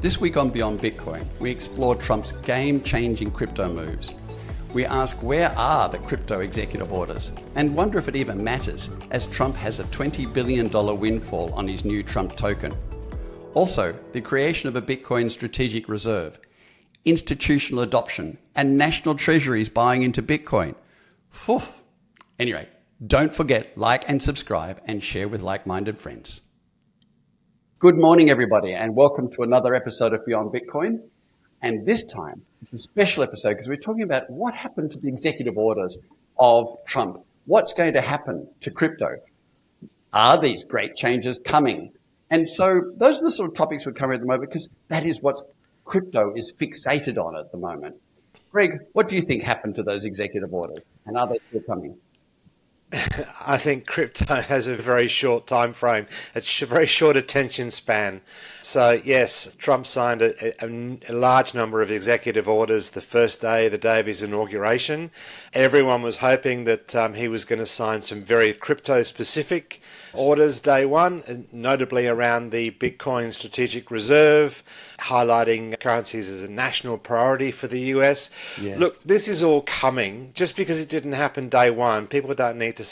This week on Beyond Bitcoin, we explore Trump's game-changing crypto moves. We ask where are the crypto executive orders and wonder if it even matters as Trump has a $20 billion windfall on his new Trump token. Also, the creation of a Bitcoin strategic reserve, institutional adoption, and national treasuries buying into Bitcoin. Phew. Anyway, don't forget, like and subscribe and share with like-minded friends. Good morning, everybody, and welcome to another episode of Beyond Bitcoin. And this time, it's a special episode because we're talking about what happened to the executive orders of Trump. What's going to happen to crypto? Are these great changes coming? And so those are the sort of topics we're covering at the moment because that is what crypto is fixated on at the moment. Greg, what do you think happened to those executive orders? And are they still coming? I think crypto has a very short time frame, a very short attention span. So yes, Trump signed a large number of executive orders the first day, the day of his inauguration. Everyone was hoping that he was going to sign some very crypto-specific orders day one, notably around the Bitcoin strategic reserve, highlighting currencies as a national priority for the US. Yes. Look, this is all coming. Just because it didn't happen day one, people don't need to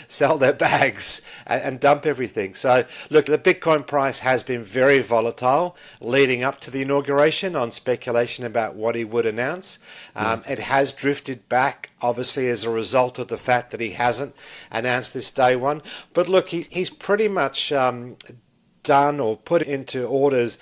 sell their bags and dump everything. So look, the Bitcoin price has been very volatile leading up to the inauguration on speculation about what he would announce. It has drifted back, obviously, as a result of the fact that he hasn't announced this day one. But look, he's pretty much done or put into orders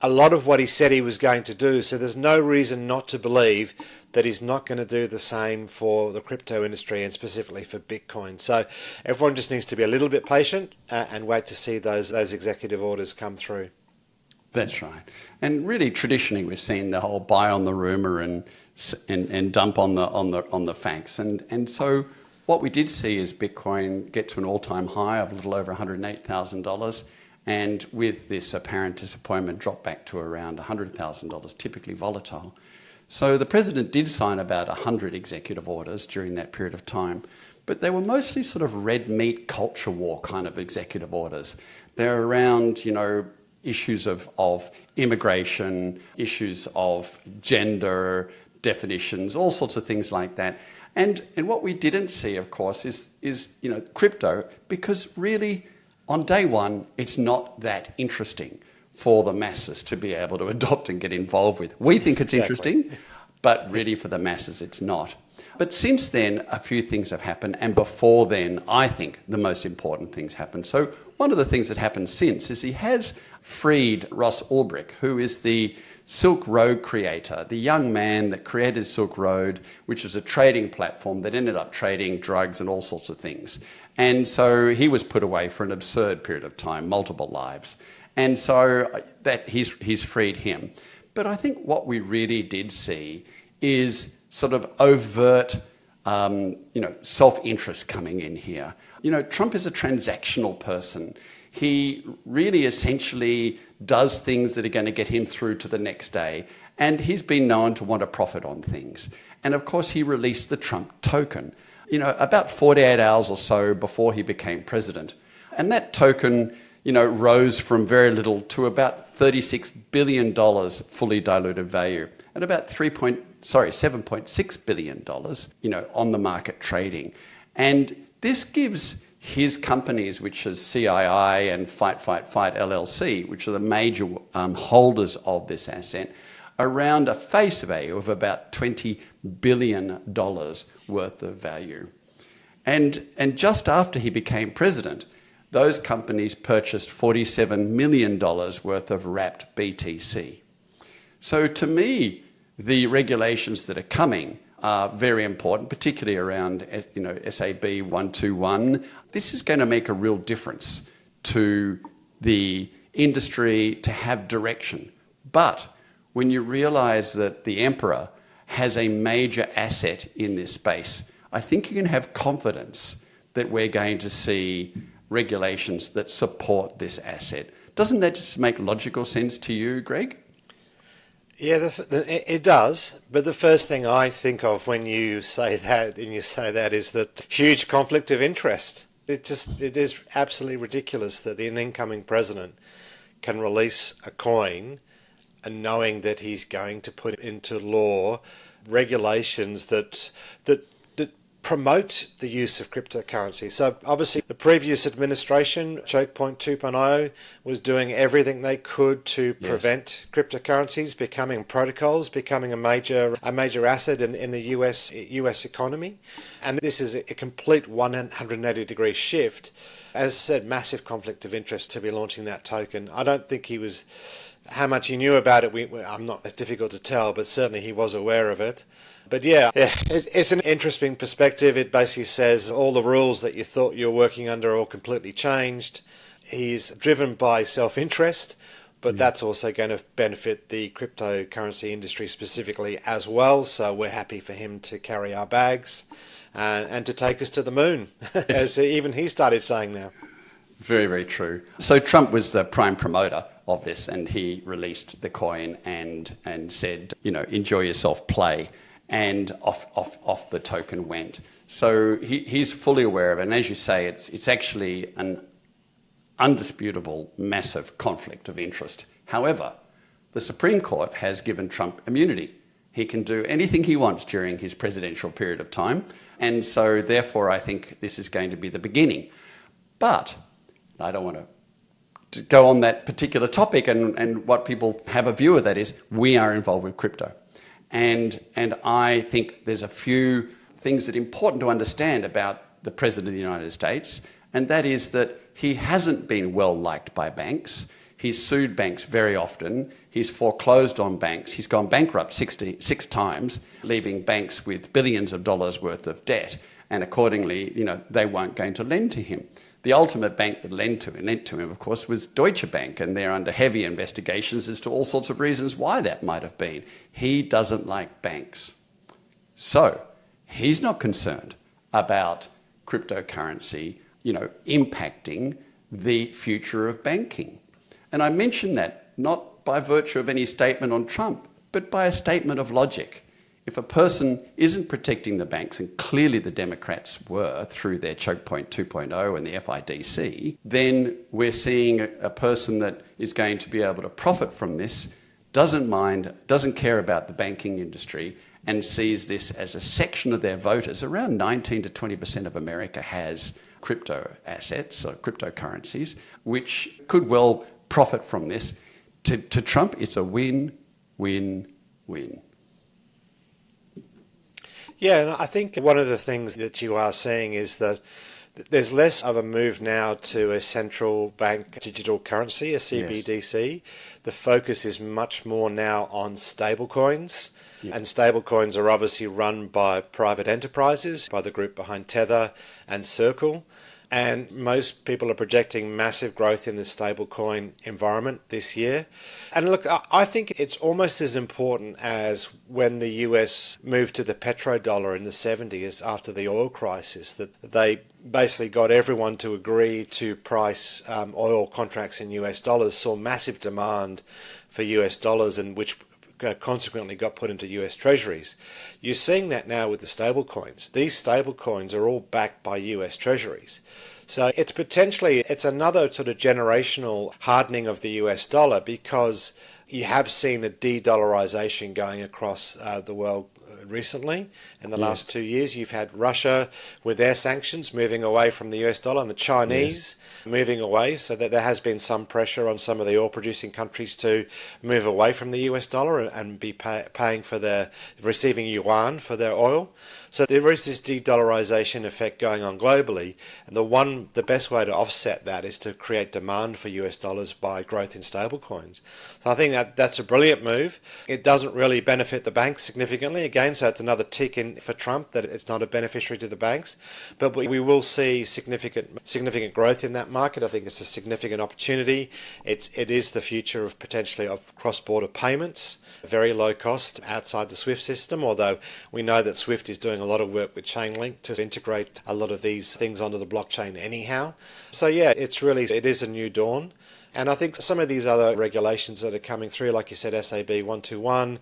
a lot of what he said he was going to do. So there's no reason not to believe that he's not going to do the same for the crypto industry and specifically for Bitcoin. So everyone just needs to be a little bit patient and wait to see those executive orders come through. That's right. And really, traditionally, we've seen the whole buy on the rumor and dump on the facts. And so what we did see is Bitcoin get to an all-time high of a little over $108,000. And with this apparent disappointment, drop back to around $100,000, typically volatile. So the president did sign about 100 executive orders during that period of time, but they were mostly sort of red meat culture war kind of executive orders. They're around, issues of immigration, issues of gender definitions, all sorts of things like that. And what we didn't see, of course, is crypto, because really, on day one, it's not that interesting for the masses to be able to adopt and get involved with. We think it's interesting, but really for the masses, it's not. But since then, a few things have happened. And before then, I think the most important things happened. So one of the things that happened since is he has freed Ross Ulbricht, who is the Silk Road creator, the young man that created Silk Road, which was a trading platform that ended up trading drugs and all sorts of things. And so he was put away for an absurd period of time, multiple lives. And so that he's freed him. But I think what we really did see is sort of overt, self-interest coming in here. Trump is a transactional person. He really essentially does things that are going to get him through to the next day. And he's been known to want to profit on things. And of course, he released the Trump token, about 48 hours or so before he became president. And that token, rose from very little to about $36 billion fully diluted value and about $7.6 billion, on the market trading. And this gives his companies, which is CII and Fight LLC, which are the major holders of this asset, around a face value of about $20 billion worth of value. And just after he became president, those companies purchased $47 million worth of wrapped BTC. So to me, the regulations that are coming are very important, particularly around SAB 121. This is going to make a real difference to the industry to have direction. But when you realize that the emperor has a major asset in this space, I think you can have confidence that we're going to see regulations that support this asset. Doesn't that just make logical sense to you, Greg? Yeah, it does. But the first thing I think of when you say that, is that huge conflict of interest. It is absolutely ridiculous that an incoming president can release a coin and knowing that he's going to put into law regulations that promote the use of cryptocurrency. So obviously the previous administration, Choke Point 2.0, was doing everything they could to prevent cryptocurrencies becoming protocols, becoming a major asset in the US economy. And this is a complete 180-degree shift. As I said, massive conflict of interest to be launching that token. I don't think he was, how much he knew about it, I'm not, it's difficult to tell, but certainly he was aware of it. But yeah, it's an interesting perspective. It basically says all the rules that you thought you were working under are all completely changed. He's driven by self-interest, but that's also going to benefit the cryptocurrency industry specifically as well. So we're happy for him to carry our bags and to take us to the moon, as even he started saying now. Very, very true. So Trump was the prime promoter of this, and he released the coin and said, enjoy yourself, play. And off the token went. So he's fully aware of it. And as you say, it's actually an undisputable, massive conflict of interest. However, the Supreme Court has given Trump immunity. He can do anything he wants during his presidential period of time. And so therefore, I think this is going to be the beginning. But I don't want to go on that particular topic, and what people have a view of that is we are involved with crypto. And I think there's a few things that are important to understand about the President of the United States, and that is that he hasn't been well liked by banks. He's sued banks very often. He's foreclosed on banks. He's gone bankrupt 66 times, leaving banks with billions of dollars worth of debt. And accordingly, they weren't going to lend to him. The ultimate bank that lent to him, of course, was Deutsche Bank, and they're under heavy investigations as to all sorts of reasons why that might have been. He doesn't like banks. So he's not concerned about cryptocurrency, impacting the future of banking. And I mention that not by virtue of any statement on Trump, but by a statement of logic. If a person isn't protecting the banks, and clearly the Democrats were through their Choke Point 2.0 and the FIDC, then we're seeing a person that is going to be able to profit from this, doesn't care about the banking industry, and sees this as a section of their voters. Around 19 to 20% of America has crypto assets or cryptocurrencies, which could well profit from this. To Trump, it's a win, win, win. Yeah, and I think one of the things that you are seeing is that there's less of a move now to a central bank digital currency, a CBDC. Yes. The focus is much more now on stablecoins. Yeah. And stablecoins are obviously run by private enterprises, by the group behind Tether and Circle. And most people are projecting massive growth in the stablecoin environment this year. And look, I think it's almost as important as when the US moved to the petrodollar in the 70s after the oil crisis, that they basically got everyone to agree to price oil contracts in US dollars, saw massive demand for US dollars, and which consequently got put into US treasuries. You're seeing that now with the stablecoins. These stablecoins are all backed by US treasuries. So it's another sort of generational hardening of the US dollar, because you have seen a de-dollarisation going across the world recently. In the last 2 years, you've had Russia with their sanctions moving away from the US dollar, and the Chinese moving away, so that there has been some pressure on some of the oil-producing countries to move away from the US dollar and be paying for receiving yuan for their oil. So there is this de-dollarisation effect going on globally, and the best way to offset that is to create demand for US dollars by growth in stablecoins. So I think that's a brilliant move. It doesn't really benefit the banks significantly, again, so it's another tick in for Trump that it's not a beneficiary to the banks, but we will see significant growth in that market. I think it's a significant opportunity. It is the future of potentially of cross-border payments, very low cost outside the SWIFT system, although we know that SWIFT is doing a lot of work with Chainlink to integrate a lot of these things onto the blockchain anyhow. So yeah, it is a new dawn. And I think some of these other regulations that are coming through, like you said, SAB 121,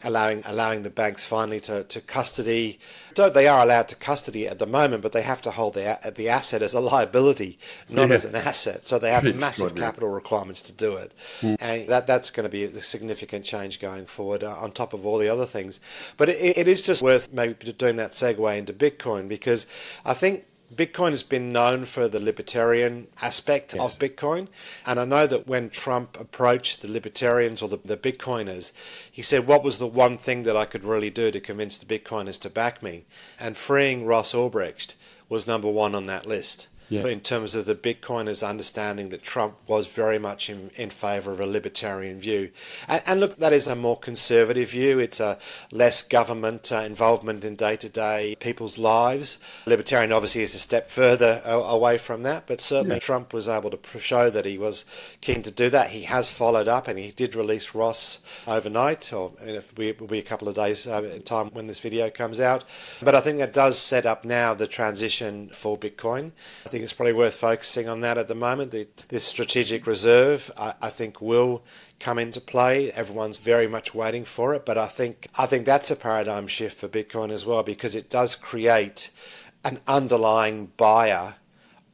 allowing the banks finally to custody. Though they are allowed to custody at the moment, but they have to hold the asset as a liability, not as an asset. So they have massive capital requirements to do it. And that's going to be a significant change going forward on top of all the other things. But it is just worth maybe doing that segue into Bitcoin, because I think Bitcoin has been known for the libertarian aspect of Bitcoin. And I know that when Trump approached the libertarians or the Bitcoiners, he said, what was the one thing that I could really do to convince the Bitcoiners to back me? And freeing Ross Ulbricht was number one on that list. In terms of the Bitcoiners understanding that Trump was very much in favour of a libertarian view. And look, that is a more conservative view. It's a less government involvement in day-to-day people's lives. Libertarian obviously is a step further away from that, but certainly Trump was able to show that he was keen to do that. He has followed up, and he did release Ross overnight, or it will be a couple of days in time when this video comes out. But I think that does set up now the transition for Bitcoin. I think it's probably worth focusing on that at the moment. This strategic reserve, I think, will come into play. Everyone's very much waiting for it, but I think that's a paradigm shift for Bitcoin as well, because it does create an underlying buyer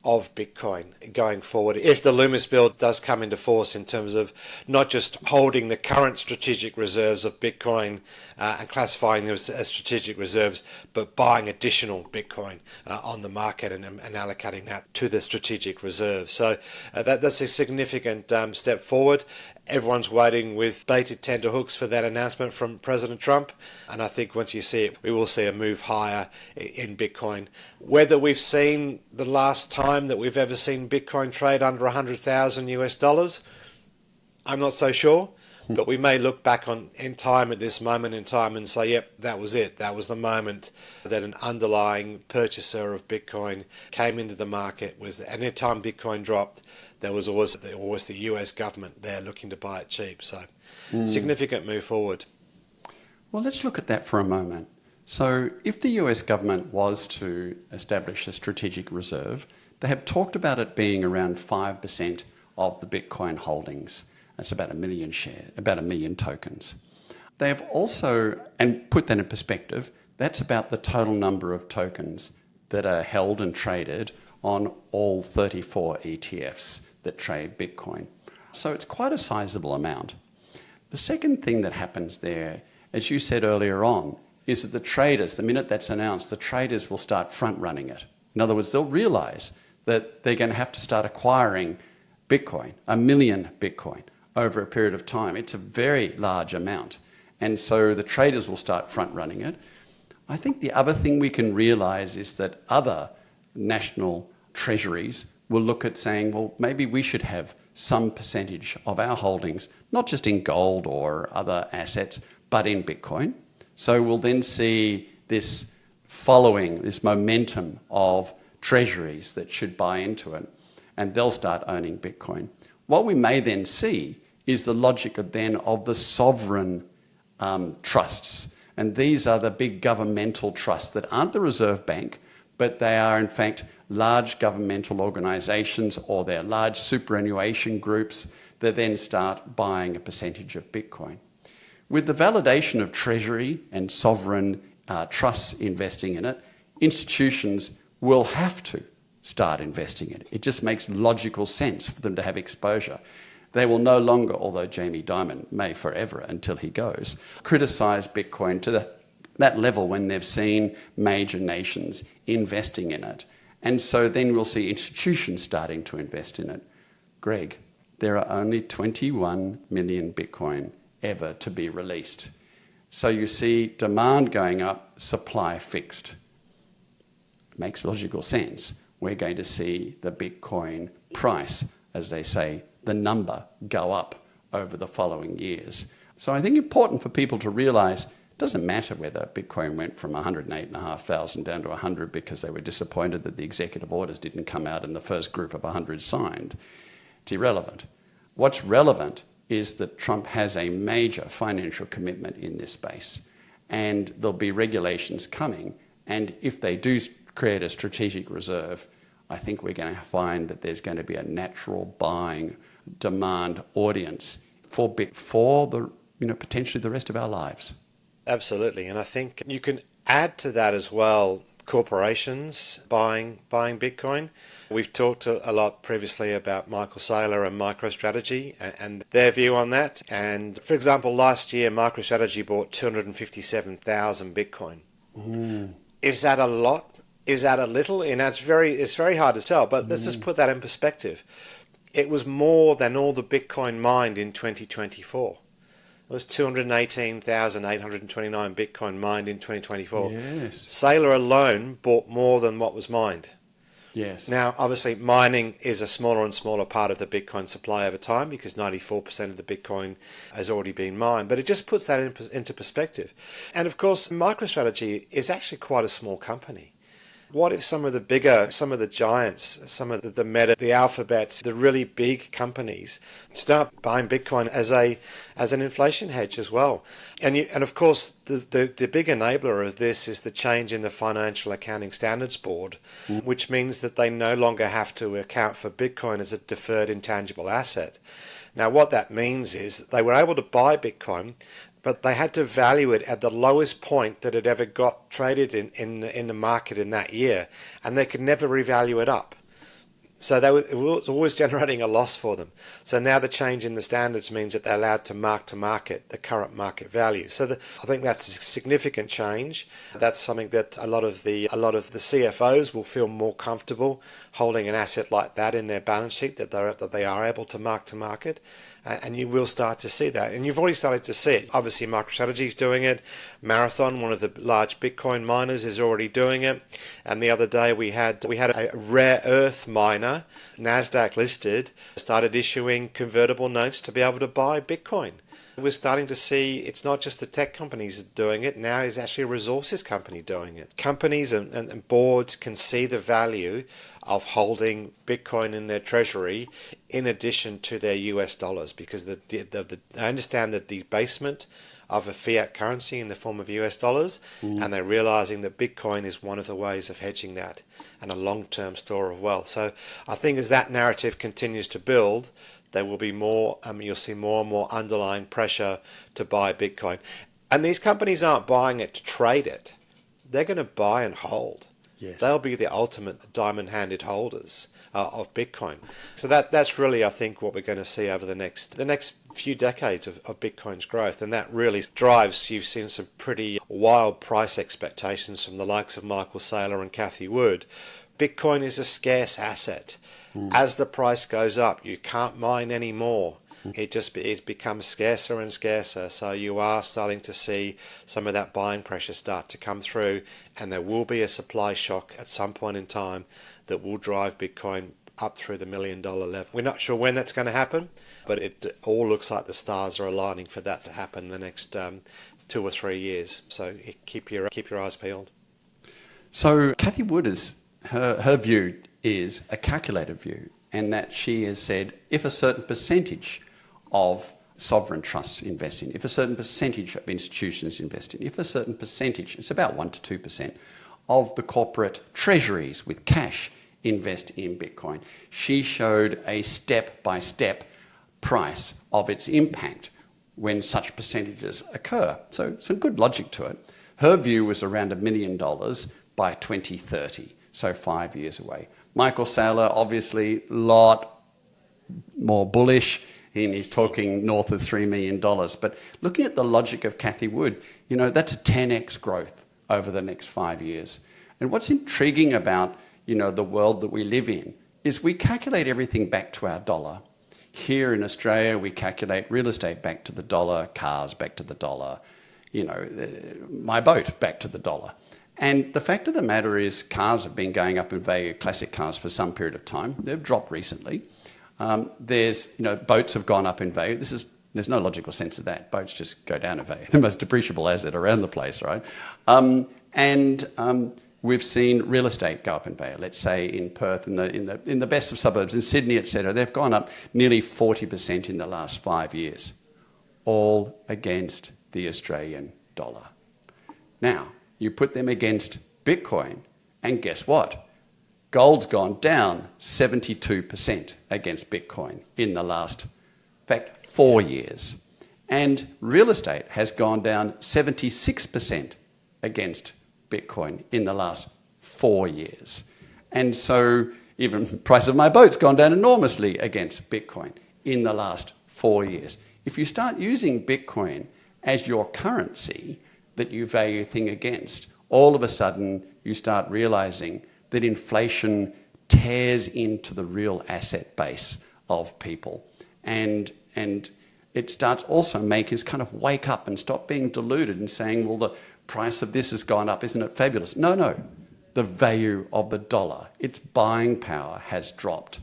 of Bitcoin going forward. If the Loomis bill does come into force in terms of not just holding the current strategic reserves of Bitcoin and classifying them as strategic reserves, but buying additional Bitcoin on the market and allocating that to the strategic reserve. So that's a significant step forward. Everyone's waiting with bated tenterhooks for that announcement from President Trump. And I think once you see it, we will see a move higher in Bitcoin. Whether we've seen the last time that we've ever seen Bitcoin trade under 100,000 US dollars, I'm not so sure. But we may look back in time at this moment in time and say, yep, that was it. That was the moment that an underlying purchaser of Bitcoin came into the market. And any time Bitcoin dropped, there was always the US government there looking to buy it cheap. So significant move forward. Well, let's look at that for a moment. So if the US government was to establish a strategic reserve, they have talked about it being around 5% of the Bitcoin holdings. That's about 1 million shares, about 1 million tokens. They have also, and put that in perspective, that's about the total number of tokens that are held and traded on all 34 ETFs that trade Bitcoin. So it's quite a sizable amount. The second thing that happens there, as you said earlier on, is that the traders, the minute that's announced, the traders will start front-running it. In other words, they'll realise that they're going to have to start acquiring Bitcoin, 1 million Bitcoin, over a period of time. It's a very large amount. And so the traders will start front-running it. I think the other thing we can realise is that other national treasuries will look at saying, well, maybe we should have some percentage of our holdings, not just in gold or other assets, but in Bitcoin. So we'll then see this following, this momentum of treasuries that should buy into it, and they'll start owning Bitcoin. What we may then see is the logic of the sovereign trusts. And these are the big governmental trusts that aren't the Reserve Bank, but they are in fact large governmental organisations, or they're large superannuation groups that then start buying a percentage of Bitcoin. With the validation of treasury and sovereign trusts investing in it, institutions will have to start investing in it. It just makes logical sense for them to have exposure. They will no longer, although Jamie Dimon may forever until he goes, criticise Bitcoin to that level when they've seen major nations investing in it. And so then we'll see institutions starting to invest in it. Greg, there are only 21 million Bitcoin ever to be released. So you see demand going up, supply fixed. Makes logical sense. We're going to see the Bitcoin price, as they say, the number go up over the following years. So I think important for people to realise it doesn't matter whether Bitcoin went from 108,500 down to 100 because they were disappointed that the executive orders didn't come out and the first group of 100 signed. It's irrelevant. What's relevant is that Trump has a major financial commitment in this space, and there'll be regulations coming. And if they do create a strategic reserve, I think we're going to find that there's going to be a natural buying demand audience for the potentially the rest of our lives. Absolutely. And I think you can add to that as well corporations buying Bitcoin. We've talked a lot previously about Michael Saylor and MicroStrategy and their view on that. And for example, last year, MicroStrategy bought 257,000 Bitcoin. Is that a lot? Is that a little? And it's very hard to tell, but let's just put that in perspective. It was more than all the Bitcoin mined in 2024. It was 218,829 Bitcoin mined in 2024. Yes. Saylor alone bought more than what was mined. Yes. Now, obviously, mining is a smaller and smaller part of the Bitcoin supply over time because 94% of the Bitcoin has already been mined. But it just puts that into perspective. And of course, MicroStrategy is actually quite a small company. What if some of the giants, some of the Meta, the Alphabets, the really big companies start buying Bitcoin as an inflation hedge as well? And of course, the big enabler of this is the change in the Financial Accounting Standards Board, which means that they no longer have to account for Bitcoin as a deferred intangible asset. Now, what that means is that they were able to buy Bitcoin, but they had to value it at the lowest point that it ever got traded in the market in that year, and they could never revalue it up. So it was always generating a loss for them. So now the change in the standards means that they're allowed to mark to market the current market value. So I think that's a significant change. That's something that a lot of the CFOs will feel more comfortable holding an asset like that in their balance sheet, that they are able to mark to market. And you will start to see that. And you've already started to see it. Obviously, MicroStrategy is doing it. Marathon, one of the large Bitcoin miners, is already doing it. And the other day we had a rare earth miner, NASDAQ listed, started issuing convertible notes to be able to buy Bitcoin. We're starting to see it's not just the tech companies doing it, now it's actually a resources company doing it. Companies and boards can see the value of holding Bitcoin in their treasury in addition to their US dollars, because I understand the debasement of a fiat currency in the form of US dollars, and they're realizing that Bitcoin is one of the ways of hedging that and a long-term store of wealth. So I think as that narrative continues to build, there will be more, you'll see more and more underlying pressure to buy Bitcoin. And these companies aren't buying it to trade it. They're going to buy and hold. Yes. They'll be the ultimate diamond-handed holders of Bitcoin. So that's really, I think, what we're going to see over the next few decades of Bitcoin's growth. And that really drives, you've seen some pretty wild price expectations from the likes of Michael Saylor and Cathie Wood. Bitcoin is a scarce asset. As the price goes up, you can't mine anymore. It becomes scarcer and scarcer. So you are starting to see some of that buying pressure start to come through, and there will be a supply shock at some point in time that will drive Bitcoin up through the $1 million level. We're not sure when that's going to happen, but it all looks like the stars are aligning for that to happen in the next 2 or 3 years. So keep your eyes peeled. So Cathie Wood her view is a calculated view, and that she has said if a certain percentage of sovereign trusts invest in, if a certain percentage of institutions invest in, if a certain percentage, it's about 1 to 2%, of the corporate treasuries with cash invest in Bitcoin, she showed a step-by-step price of its impact when such percentages occur. So some good logic to it. Her view was around $1 million by 2030, so 5 years away. Michael Saylor, obviously, a lot more bullish, and he's talking north of $3 million. But looking at the logic of Cathie Wood, that's a 10x growth over the next 5 years. And what's intriguing about, the world that we live in is we calculate everything back to our dollar. Here in Australia, we calculate real estate back to the dollar, cars back to the dollar, my boat back to the dollar. And the fact of the matter is cars have been going up in value, classic cars, for some period of time. They've dropped recently. Boats have gone up in value. There's no logical sense of that. Boats just go down in value. The most depreciable asset around the place, right? We've seen real estate go up in value. Let's say in Perth, in the best of suburbs, in Sydney, etc., they've gone up nearly 40% in the last 5 years, all against the Australian dollar. Now, you put them against Bitcoin, and guess what? Gold's gone down 72% against Bitcoin in the last, in fact, 4 years. And real estate has gone down 76% against Bitcoin in the last 4 years. And so even the price of my boat's gone down enormously against Bitcoin in the last 4 years. If you start using Bitcoin as your currency that you value thing against, all of a sudden you start realizing that inflation tears into the real asset base of people. And it starts also making us kind of wake up and stop being deluded and saying, well, the price of this has gone up, isn't it fabulous? No. The value of the dollar, its buying power has dropped.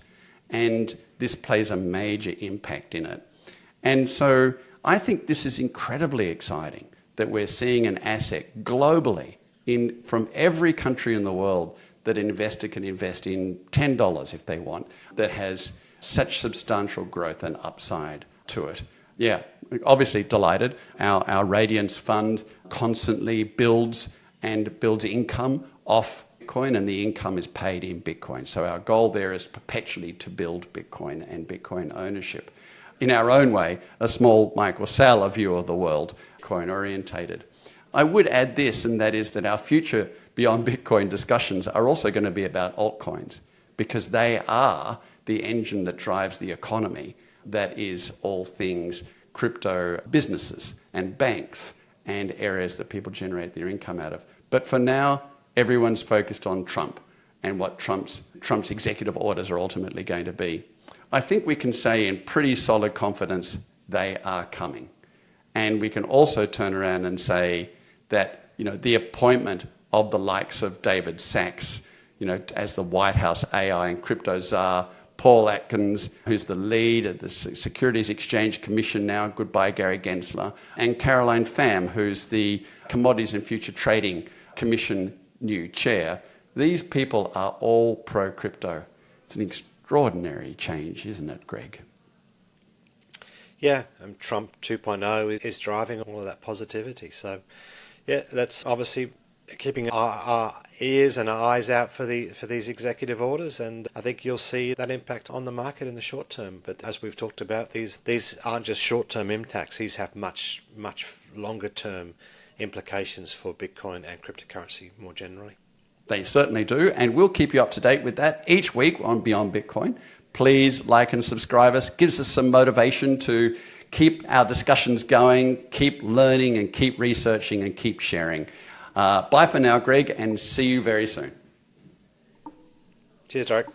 And this plays a major impact in it. And so I think this is incredibly exciting that we're seeing an asset globally from every country in the world that an investor can invest in $10 if they want, that has such substantial growth and upside to it. Yeah, obviously delighted. Our Radiance fund constantly builds income off Bitcoin, and the income is paid in Bitcoin. So our goal there is perpetually to build Bitcoin and Bitcoin ownership. In our own way, a small Mike or Sal view of the world, Bitcoin orientated. I would add this, and that is that our future beyond Bitcoin discussions are also going to be about altcoins, because they are the engine that drives the economy, that is all things crypto businesses and banks and areas that people generate their income out of. But for now, everyone's focused on Trump and what Trump's executive orders are ultimately going to be. I think we can say in pretty solid confidence they are coming. And we can also turn around and say that, the appointment of the likes of David Sachs, as the White House AI and crypto czar, Paul Atkins, who's the lead at the Securities Exchange Commission now, goodbye Gary Gensler, and Caroline Pham, who's the Commodities and Future Trading Commission new chair. These people are all pro-crypto. It's an extraordinary change, isn't it, Greg? Yeah, and Trump 2.0 is driving all of that positivity. So, yeah, that's obviously keeping our ears and our eyes out for these executive orders, and I think you'll see that impact on the market in the short term. But as we've talked about, these aren't just short-term impacts. These have much longer-term implications for Bitcoin and cryptocurrency more generally. They certainly do, and we'll keep you up to date with that each week on Beyond Bitcoin. Please like and subscribe us. Gives us some motivation to keep our discussions going, keep learning and keep researching and keep sharing. Bye for now, Greg, and see you very soon. Cheers, Deryck.